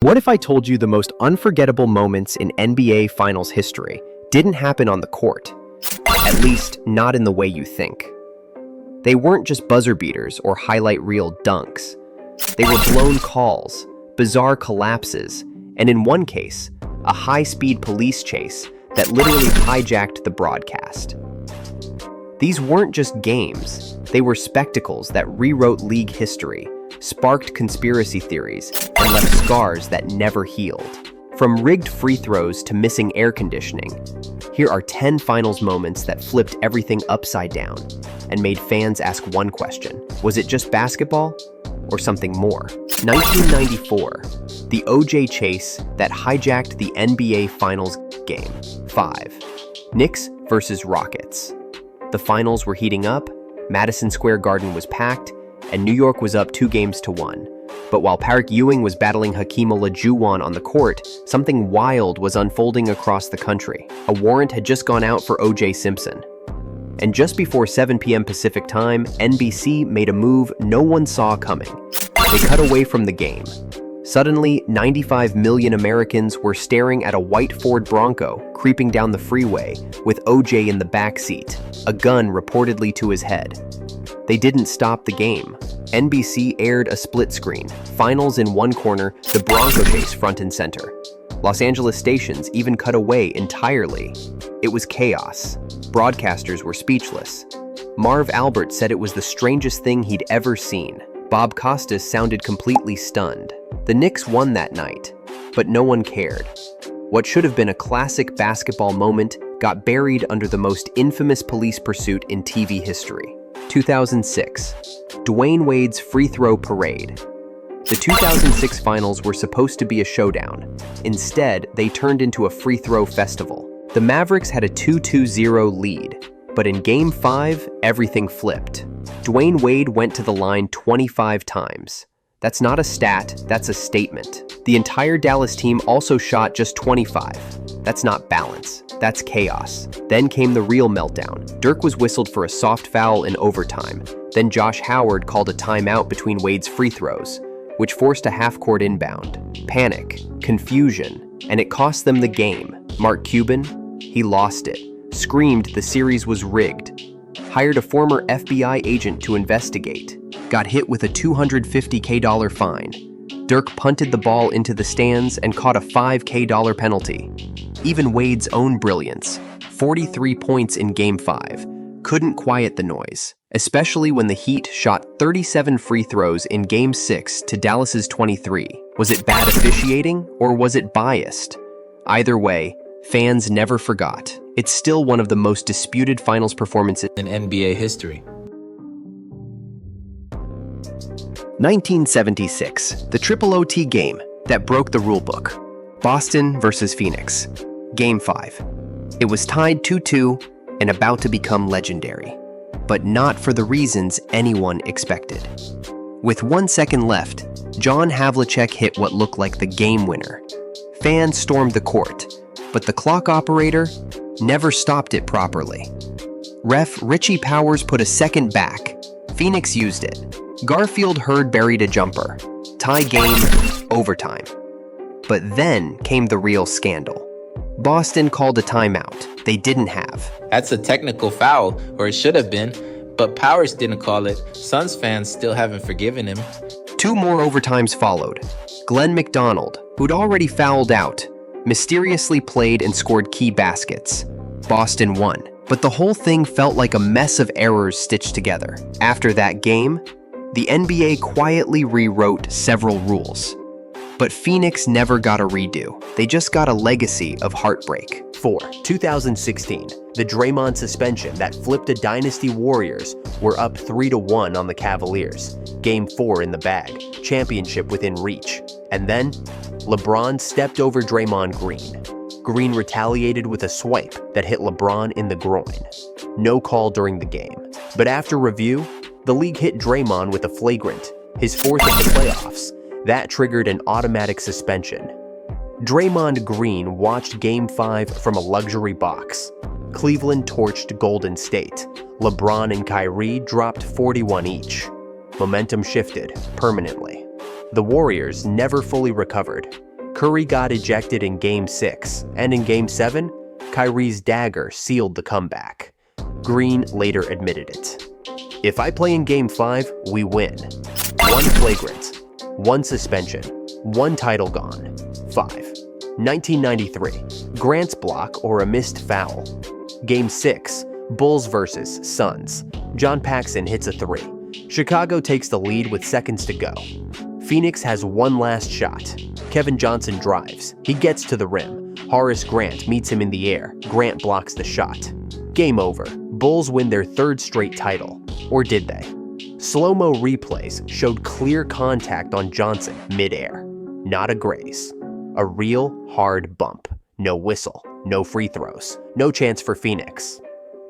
What if I told you the most unforgettable moments in NBA Finals history didn't happen on the court? At least, not in the way you think. They weren't just buzzer beaters or highlight reel dunks. They were blown calls, bizarre collapses, and in one case, a high-speed police chase that literally hijacked the broadcast. These weren't just games, they were spectacles that rewrote league history, sparked conspiracy theories, and left scars that never healed. From rigged free throws to missing air conditioning, here are 10 finals moments that flipped everything upside down and made fans ask one question: was it just basketball or something more? 1994, the OJ chase that hijacked the NBA Finals Game 5. Knicks versus Rockets. The finals were heating up, Madison Square Garden was packed, and New York was up 2-1. But while Park Ewing was battling Hakeem Olajuwon on the court, something wild was unfolding across the country. A warrant had just gone out for O.J. Simpson. And just before 7 p.m. Pacific time, NBC made a move no one saw coming. They cut away from the game. Suddenly, 95 million Americans were staring at a white Ford Bronco creeping down the freeway with O.J. in the back seat, a gun reportedly to his head. They didn't stop the game. NBC aired a split screen, finals in one corner, the Bronco chase front and center. Los Angeles stations even cut away entirely. It was chaos. Broadcasters were speechless. Marv Albert said it was the strangest thing he'd ever seen. Bob Costas sounded completely stunned. The Knicks won that night, but no one cared. What should have been a classic basketball moment got buried under the most infamous police pursuit in TV history. 2006, Dwayne Wade's free throw parade. The 2006 finals were supposed to be a showdown. Instead, they turned into a free throw festival. The Mavericks had a 2-0 lead, but in Game 5, everything flipped. Dwayne Wade went to the line 25 times. That's not a stat, that's a statement. The entire Dallas team also shot just 25. That's not balance, that's chaos. Then came the real meltdown. Dirk was whistled for a soft foul in overtime. Then Josh Howard called a timeout between Wade's free throws, which forced a half-court inbound. Panic, confusion, and it cost them the game. Mark Cuban, he lost it, screamed the series was rigged, hired a former FBI agent to investigate, got hit with a $250K fine. Dirk punted the ball into the stands and caught a $5K penalty. Even Wade's own brilliance, 43 points in Game 5, couldn't quiet the noise, especially when the Heat shot 37 free throws in Game 6 to Dallas's 23. Was it bad officiating or was it biased? Either way, fans never forgot. It's still one of the most disputed finals performances in NBA history. 1976, the triple OT game that broke the rulebook. Boston versus Phoenix, Game 5. It was tied 2-2 and about to become legendary, but not for the reasons anyone expected. With 1 second left, John Havlicek hit what looked like the game winner. Fans stormed the court, but the clock operator never stopped it properly. Ref Richie Powers put a second back. Phoenix used it. Garfield Hurd buried a jumper. Tie game, overtime. But then came the real scandal. Boston called a timeout they didn't have. That's a technical foul, or it should have been, but Powers didn't call it. Suns fans still haven't forgiven him. 2 more overtimes followed. Glenn McDonald, who'd already fouled out, mysteriously played and scored key baskets. Boston won, but the whole thing felt like a mess of errors stitched together. After that game, the NBA quietly rewrote several rules. But Phoenix never got a redo. They just got a legacy of heartbreak. 4. 2016, the Draymond suspension that flipped a dynasty. Warriors were up 3-1 on the Cavaliers. Game 4 in the bag, championship within reach. And then, LeBron stepped over Draymond Green. Green retaliated with a swipe that hit LeBron in the groin. No call during the game. But after review, the league hit Draymond with a flagrant, his 4th of the playoffs. That triggered an automatic suspension. Draymond Green watched Game 5 from a luxury box. Cleveland torched Golden State. LeBron and Kyrie dropped 41 each. Momentum shifted permanently. The Warriors never fully recovered. Curry got ejected in Game 6, and in Game 7, Kyrie's dagger sealed the comeback. Green later admitted it. If I play in Game 5, we win. 1 flagrant, 1 suspension, 1 title gone. 5. 1993, Grant's block or a missed foul. Game 6, Bulls vs. Suns. John Paxson hits a 3. Chicago takes the lead with seconds to go. Phoenix has one last shot. Kevin Johnson drives. He gets to the rim. Horace Grant meets him in the air. Grant blocks the shot. Game over. Bulls win their 3rd straight title. Or did they? Slow-mo replays showed clear contact on Johnson mid-air. Not a graze. A real hard bump. No whistle. No free throws. No chance for Phoenix.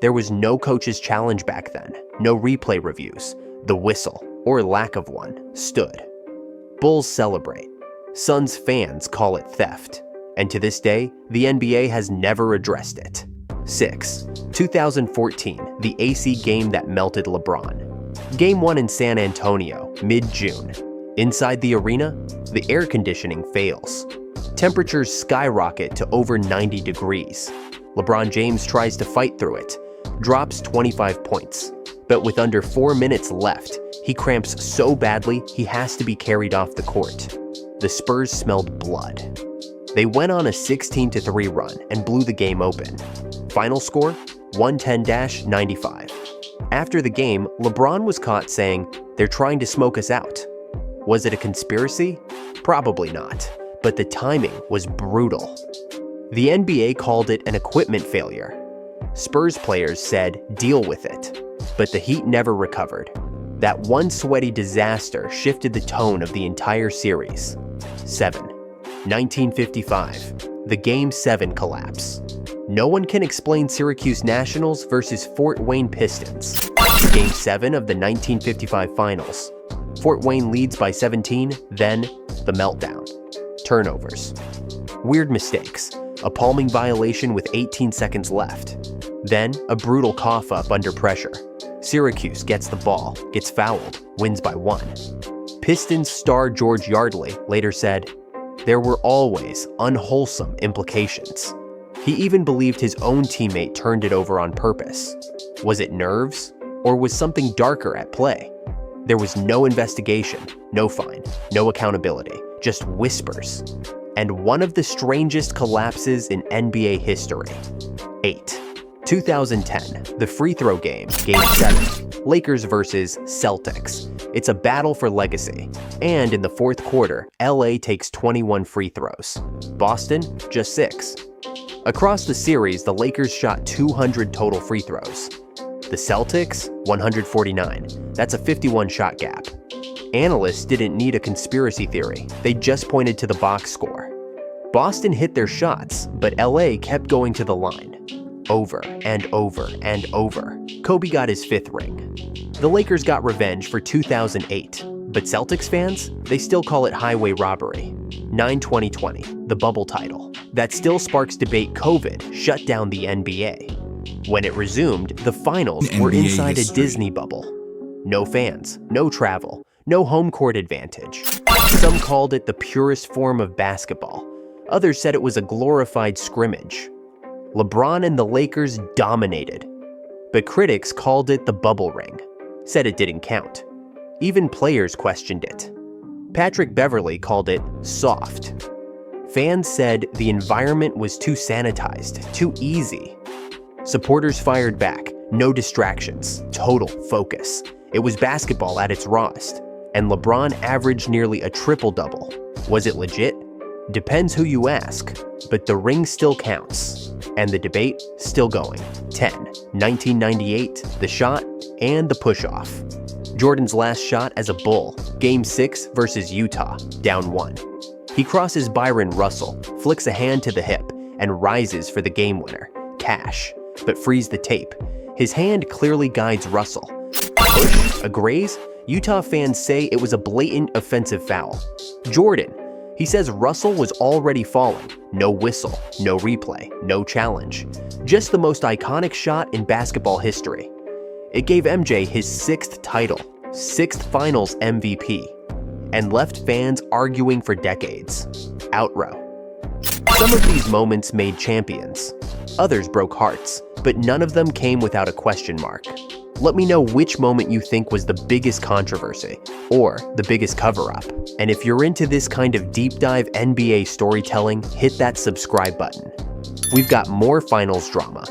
There was no coach's challenge back then. No replay reviews. The whistle, or lack of one, stood. Bulls celebrate. Suns fans call it theft. And to this day, the NBA has never addressed it. 6. 2014, the AC game that melted LeBron. Game 1 in San Antonio, mid-June. Inside the arena, the air conditioning fails. Temperatures skyrocket to over 90 degrees. LeBron James tries to fight through it, drops 25 points. But with under 4 minutes left, he cramps so badly he has to be carried off the court. The Spurs smelled blood. They went on a 16-3 run and blew the game open. Final score, 110-95. After the game, LeBron was caught saying, "They're trying to smoke us out." Was it a conspiracy? Probably not, but the timing was brutal. The NBA called it an equipment failure. Spurs players said, "Deal with it." But the Heat never recovered. That one sweaty disaster shifted the tone of the entire series. 7. 1955, the Game 7 collapse. No one can explain Syracuse Nationals versus Fort Wayne Pistons. Game 7 of the 1955 finals. Fort Wayne leads by 17, then the meltdown. Turnovers. Weird mistakes. A palming violation with 18 seconds left. Then a brutal cough-up under pressure. Syracuse gets the ball, gets fouled, wins by 1. Pistons star George Yardley later said, "There were always unwholesome implications." He even believed his own teammate turned it over on purpose. Was it nerves? Or was something darker at play? There was no investigation, no fine, no accountability, just whispers. And one of the strangest collapses in NBA history. 8. 2010, the free throw game, Game 7, Lakers versus Celtics. It's a battle for legacy. And in the 4th quarter, LA takes 21 free throws. Boston, just 6. Across the series, the Lakers shot 200 total free throws. The Celtics, 149. That's a 51 shot gap. Analysts didn't need a conspiracy theory. They just pointed to the box score. Boston hit their shots, but LA kept going to the line. Over and over and over. Kobe got his 5th ring. The Lakers got revenge for 2008, but Celtics fans, they still call it highway robbery. 9/2020, the bubble title. That still sparks debate. COVID shut down the NBA. When it resumed, the finals were inside a Disney bubble. No fans, no travel, no home court advantage. Some called it the purest form of basketball. Others said it was a glorified scrimmage. LeBron and the Lakers dominated. But critics called it the bubble ring, said it didn't count. Even players questioned it. Patrick Beverley called it soft. Fans said the environment was too sanitized, too easy. Supporters fired back, no distractions, total focus. It was basketball at its rawest, and LeBron averaged nearly a triple-double. Was it legit? Depends who you ask, but the ring still counts, and the debate still going. 10. 1998, the shot and the push-off. Jordan's last shot as a Bull, Game 6 versus Utah, down 1. He crosses Byron Russell, flicks a hand to the hip, and rises for the game winner, cash, but frees the tape. His hand clearly guides Russell. Push? A graze? Utah fans say it was a blatant offensive foul. Jordan, he says Russell was already falling. No whistle, no replay, no challenge. Just the most iconic shot in basketball history. It gave MJ his 6th title, 6th Finals MVP. and left fans arguing for decades. Outrow. Some of these moments made champions. Others broke hearts, but none of them came without a question mark. Let me know which moment you think was the biggest controversy, or the biggest cover-up. And if you're into this kind of deep dive NBA storytelling, hit that subscribe button. We've got more finals drama,